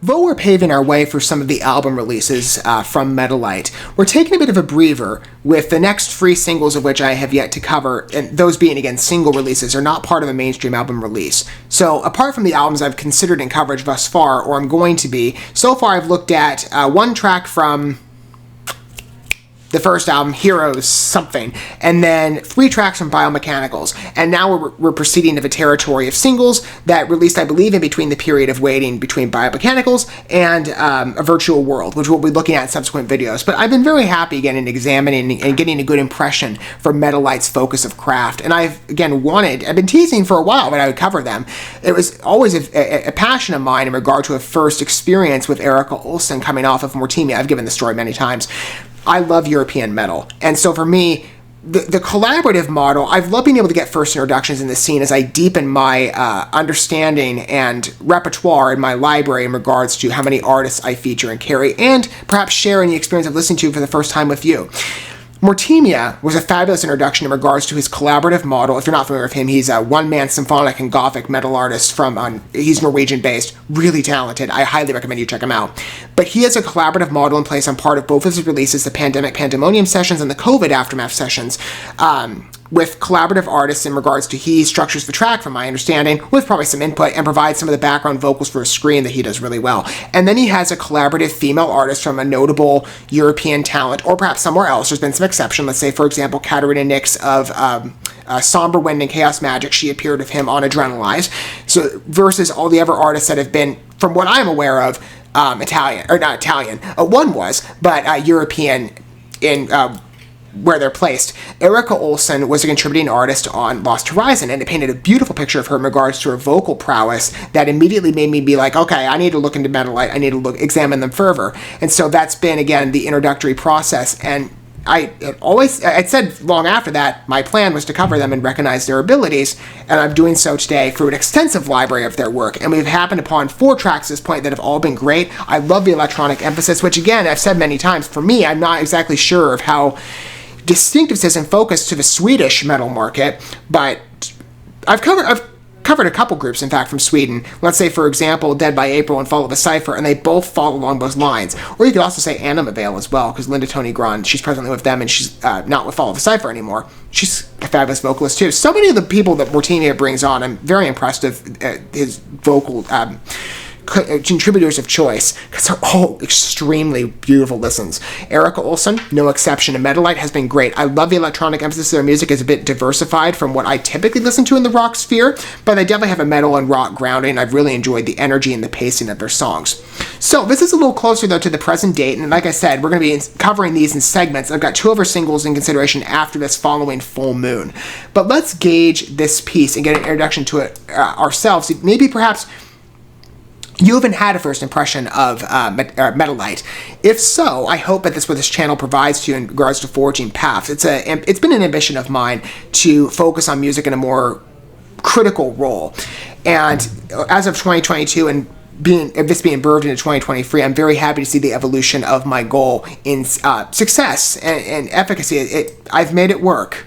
Though we're paving our way for some of the album releases from METALITE, we're taking a bit of a breather with the next 3 singles of which I have yet to cover, and those being, again, single releases, are not part of a mainstream album release. So, apart from the albums I've considered in coverage thus far, or I'm going to be, so far I've looked at 1 track from the first album, Heroes Something, and then 3 tracks from Biomechanicals. And now we're proceeding to the territory of singles that released, I believe, in between the period of waiting between Biomechanicals and A Virtual World, which we'll be looking at in subsequent videos. But I've been very happy, again, in examining and getting a good impression for METALITE's focus of craft. And I've been teasing for a while that I would cover them. It was always a passion of mine in regard to a first experience with Erica Olsen coming off of Mortemia. I've given the story many times. I love European metal, and so for me, the collaborative model, I've loved being able to get first introductions in the scene as I deepen my understanding and repertoire in my library in regards to how many artists I feature and carry, and perhaps sharing the experience of listening to for the first time with you. Mortemia was a fabulous introduction in regards to his collaborative model. If you're not familiar with him, he's a one-man symphonic and gothic metal artist he's Norwegian-based, really talented. I highly recommend you check him out. But he has a collaborative model in place on part of both of his releases, the Pandemic Pandemonium sessions and the COVID Aftermath sessions, with collaborative artists in regards to he structures the track, from my understanding, with probably some input, and provides some of the background vocals for a screen that he does really well. And then he has a collaborative female artist from a notable European talent, or perhaps somewhere else. There's been some exception. Let's say, for example, Katarina Nix of Somber Wind and Chaos Magic. She appeared with him on Adrenalize. So versus all the other artists that have been, from what I'm aware of, Italian, or not Italian. One was, but European in where they're placed. Erica Olsen was a contributing artist on Lost Horizon, and it painted a beautiful picture of her in regards to her vocal prowess that immediately made me be like, okay, I need to look into METALITE, I need to examine them further. And so that's been, again, the introductory process, and I'd said long after that, my plan was to cover them and recognize their abilities, and I'm doing so today through an extensive library of their work, and we've happened upon 4 tracks at this point that have all been great. I love the electronic emphasis, which, again, I've said many times, for me, I'm not exactly sure of how distinctive this is and focused to the Swedish metal market, but I've covered a couple groups, in fact, from Sweden. Let's say, for example, Dead by April and Follow the Cypher, and they both fall along those lines. Or you could also say Animavale as well, because Linda Tony Grund, she's presently with them, and she's not with Follow the Cypher anymore. She's a fabulous vocalist, too. So many of the people that Mortemia brings on, I'm very impressed with his vocal contributors of choice, because they're all extremely beautiful listens. Erica Olsen, no exception, and METALITE has been great. I love the electronic emphasis of their music. Is a bit diversified from what I typically listen to in the rock sphere, but they definitely have a metal and rock grounding. I've really enjoyed the energy and the pacing of their songs. So this is a little closer, though, to the present date, and like I said, we're going to be covering these in segments. I've got 2 other singles in consideration after this following Full Moon. But let's gauge this piece and get an introduction to it ourselves. Maybe perhaps you haven't had a first impression of METALITE. If so, I hope that this what this channel provides to you in regards to forging paths. It's been an ambition of mine to focus on music in a more critical role. And as of 2022 and this being birthed into 2023, I'm very happy to see the evolution of my goal in success and efficacy. I've made it work.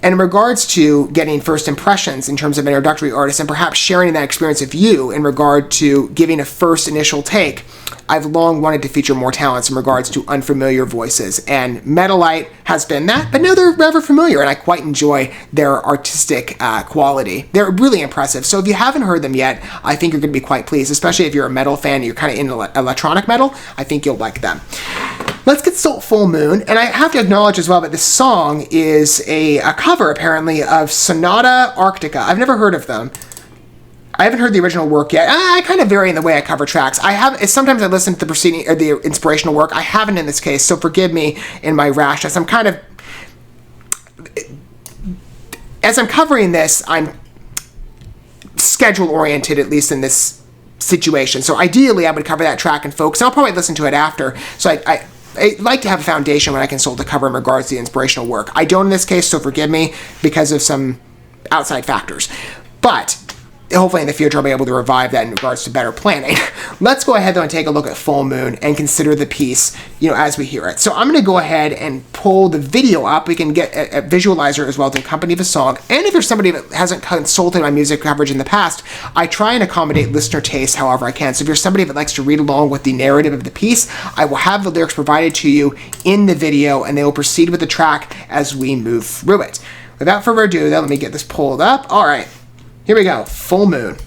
And in regards to getting first impressions in terms of an introductory artist and perhaps sharing that experience with you in regard to giving a first initial take, I've long wanted to feature more talents in regards to unfamiliar voices. And METALITE has been that, but now they're rather familiar, and I quite enjoy their artistic quality. They're really impressive. So if you haven't heard them yet, I think you're going to be quite pleased, especially if you're a metal fan and you're kind of into electronic metal. I think you'll like them. Let's get to Full Moon, and I have to acknowledge as well that this song is a cover, apparently, of Sonata Arctica. I've never heard of them. I haven't heard the original work yet. I kind of vary in the way I cover tracks. Sometimes I listen to the inspirational work. I haven't in this case, so forgive me in my rashness. As I'm covering this, I'm schedule-oriented, at least in this situation. So ideally, I would cover that track and focus, and I'll probably listen to it after. So I like to have a foundation when I consult a cover in regards to the inspirational work. I don't in this case, so forgive me because of some outside factors. But hopefully in the future I'll be able to revive that in regards to better planning. Let's go ahead though and take a look at Full Moon and consider the piece, as we hear it. So I'm going to go ahead and pull the video up. We can get a visualizer as well to accompany the song. And if there's somebody that hasn't consulted my music coverage in the past, I try and accommodate listener taste however I can. So if you're somebody that likes to read along with the narrative of the piece, I will have the lyrics provided to you in the video, and they will proceed with the track as we move through it. Without further ado, though, let me get this pulled up. All right. Here we go, Full Moon.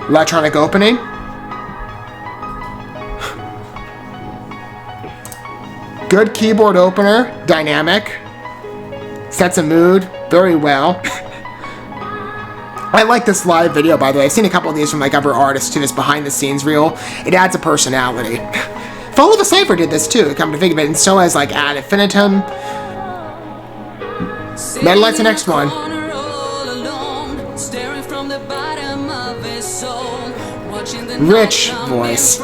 Electronic opening. Good keyboard opener, dynamic. Sets a mood very well. I like this live video, by the way. I've seen a couple of these from other artists too, this behind the scenes reel. It adds a personality. Follow the Cypher did this too, come to think of it, and so has Ad Infinitum. METALITE's the next one. Rich voice.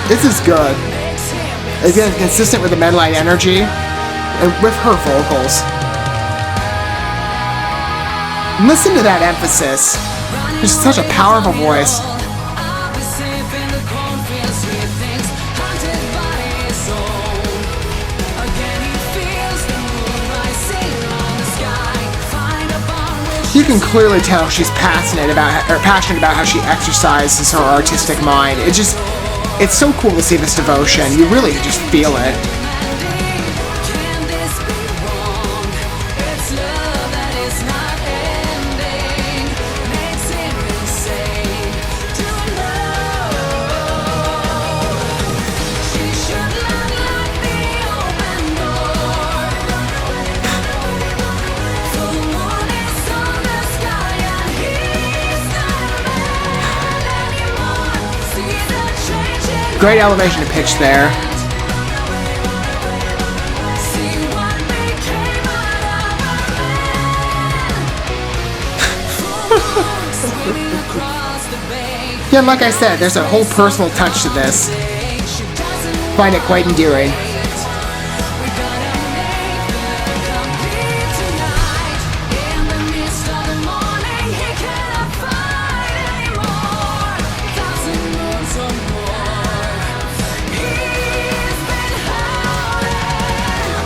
This is good. Again, consistent with the METALITE energy and with her vocals. Listen to that emphasis. There's such a powerful voice. You can clearly tell she's passionate about how she exercises her artistic mind. It's so cool to see this devotion. You really just feel it. Great elevation to pitch there. Yeah, like I said, there's a whole personal touch to this. Find it quite endearing.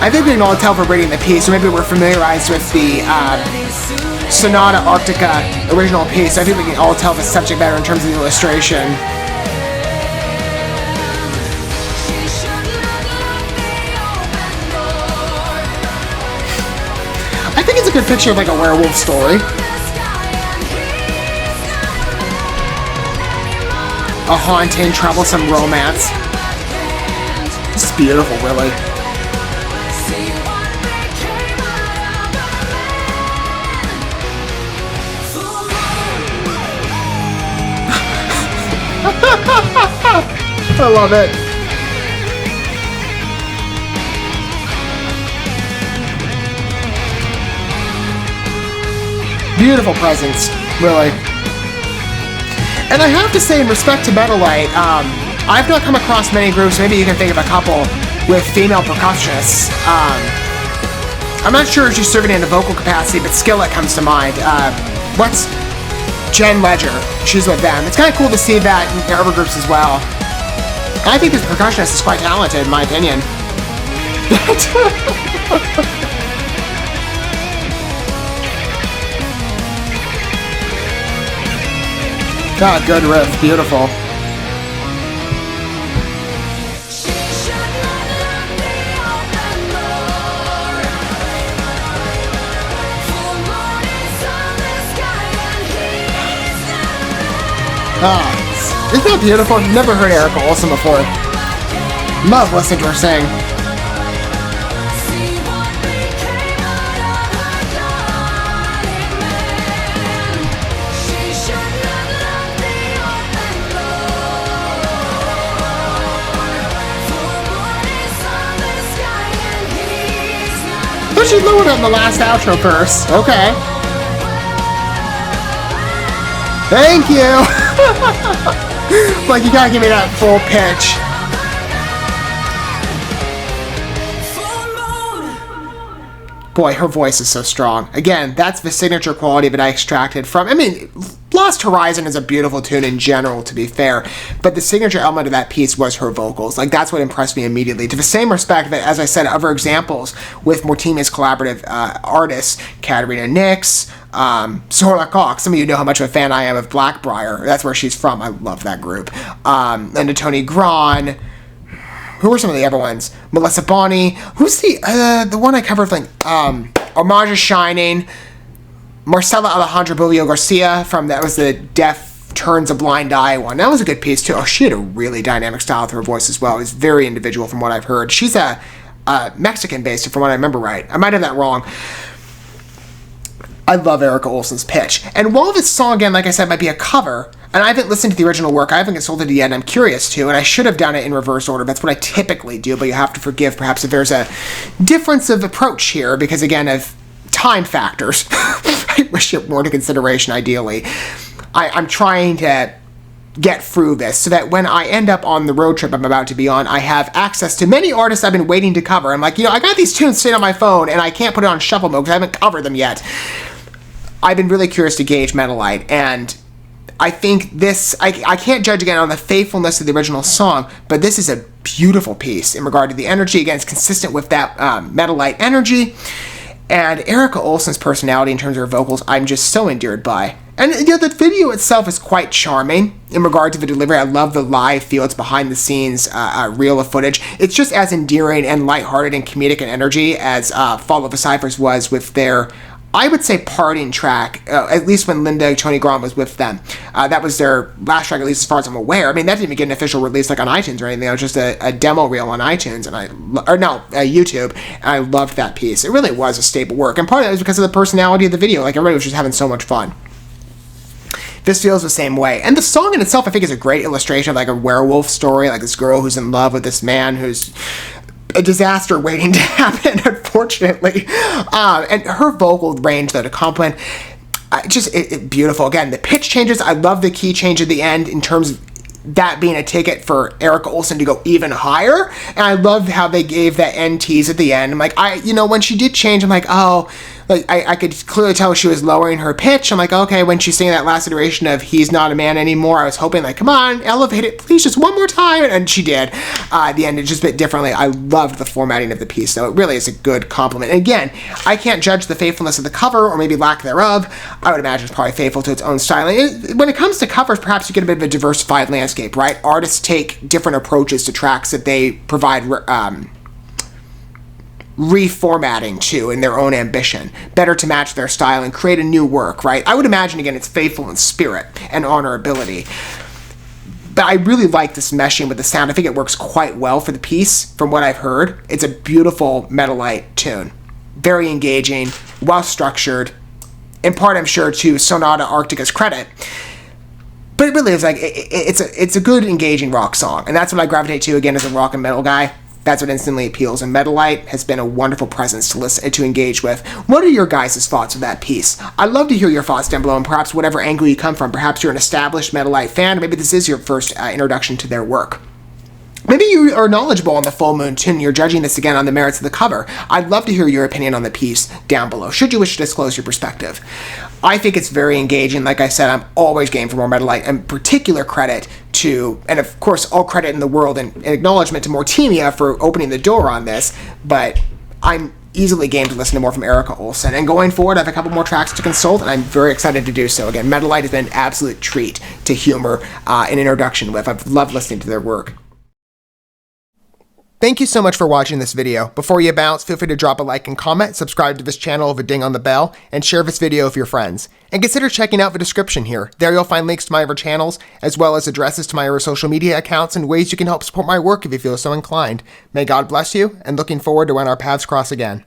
I think we can all tell from reading the piece, or maybe we're familiarized with the Sonata Arctica original piece. I think we can all tell the subject matter in terms of the illustration. I think it's a good picture of a werewolf story. A haunting, troublesome romance. It's beautiful, really. I love it. Beautiful presence, really. And I have to say, in respect to METALITE, I've not come across many groups, maybe you can think of a couple, with female percussionists. I'm not sure if she's serving in a vocal capacity, but Skillet comes to mind. What's Jen Ledger? She's with them. It's kind of cool to see that in their other groups as well. And I think this percussionist is quite talented, in my opinion. God, good riff. Beautiful. Isn't that beautiful? I've never heard Erica Olson before. Love listening to her sing. Oh, she lowered on the last outro verse. Okay. Thank you. Like, you gotta give me that full pitch. Boy, her voice is so strong. Again, that's the signature quality that I extracted from... I mean, Lost Horizon is a beautiful tune in general, to be fair, but the signature element of that piece was her vocals. Like, that's what impressed me immediately. To the same respect that, as I said, other examples with Mortemia's collaborative artists, Katarina Nix, Sorla Cox. Some of you know how much of a fan I am of Blackbriar. That's where she's from. I love that group. And Tony Gran... Who are some of the other ones? Melissa Bonney. Who's the one I covered? Like Homage is Shining. Marcela Alejandra Bolio Garcia that was the Deaf Turns a Blind Eye one. That was a good piece too. Oh, she had a really dynamic style with her voice as well. It was very individual from what I've heard. She's a Mexican-based, from what I remember right. I might have that wrong. I love Erica Olsen's pitch. And while this song, again, like I said, might be a cover, and I haven't listened to the original work, I haven't consulted it yet, and I'm curious to, and I should have done it in reverse order. That's what I typically do, but you have to forgive perhaps if there's a difference of approach here, because again, of time factors. I wish it more into consideration, ideally. I'm trying to get through this so that when I end up on the road trip I'm about to be on, I have access to many artists I've been waiting to cover. I'm like, I got these tunes sitting on my phone, and I can't put it on shuffle mode because I haven't covered them yet. I've been really curious to gauge METALITE, and I think this, I can't judge again on the faithfulness of the original song, but this is a beautiful piece in regard to the energy. Again, it's consistent with that METALITE energy, and Erica Olsen's personality in terms of her vocals, I'm just so endeared by. And the video itself is quite charming in regard to the delivery. I love the live feel. It's behind the scenes reel of footage. It's just as endearing and lighthearted and comedic in energy as Fall of the Cyphers was with their, I would say, parting track, at least when Linda Tony Grant was with them. That was their last track, at least as far as I'm aware. I mean, that didn't even get an official release like on iTunes or anything. It was just a demo reel on iTunes, YouTube, and I loved that piece. It really was a staple work, and part of that was because of the personality of the video. Like, everybody was just having so much fun. This feels the same way. And the song in itself, I think, is a great illustration of like a werewolf story, like this girl who's in love with this man who's a disaster waiting to happen, unfortunately. And her vocal range, though, to complement, beautiful. Again, the pitch changes. I love the key change at the end in terms of that being a ticket for Erica Olsen to go even higher. And I love how they gave that end tease at the end. I'm like, when she did change, I'm like, oh, like I could clearly tell she was lowering her pitch. I'm like, okay, when she's singing that last iteration of He's Not a Man Anymore, I was hoping like, come on, elevate it, please, just one more time. And she did. At the end, it just bit differently. I loved the formatting of the piece, though. It really is a good compliment. And again, I can't judge the faithfulness of the cover, or maybe lack thereof. I would imagine it's probably faithful to its own styling. When it comes to covers, perhaps you get a bit of a diversified landscape, right? Artists take different approaches to tracks that they provide reformatting to in their own ambition, better to match their style and create a new work, right? I would imagine, again, it's faithful in spirit and honorability. But I really like this meshing with the sound. I think it works quite well for the piece, from what I've heard. It's a beautiful METALITE tune. Very engaging, well-structured, in part, I'm sure, to Sonata Arctica's credit. But it really is like, it's a good, engaging rock song. And that's what I gravitate to, again, as a rock and metal guy. That's what instantly appeals, and METALITE has been a wonderful presence to listen to engage with. What are your guys' thoughts of that piece? I'd love to hear your thoughts down below, and perhaps whatever angle you come from. Perhaps you're an established METALITE fan, or maybe this is your first introduction to their work. Maybe you are knowledgeable on the Full Moon tune, you're judging this again on the merits of the cover. I'd love to hear your opinion on the piece down below, should you wish to disclose your perspective. I think it's very engaging. Like I said, I'm always game for more METALITE, and particular credit to, and of course all credit in the world and acknowledgement to Mortemia for opening the door on this, but I'm easily game to listen to more from Erica Olsen. And going forward, I have a couple more tracks to consult, and I'm very excited to do so. Again, METALITE has been an absolute treat to humor an introduction with. I've loved listening to their work. Thank you so much for watching this video. Before you bounce, feel free to drop a like and comment, subscribe to this channel with a ding on the bell, and share this video with your friends. And consider checking out the description here. There you'll find links to my other channels, as well as addresses to my other social media accounts and ways you can help support my work if you feel so inclined. May God bless you, and looking forward to when our paths cross again.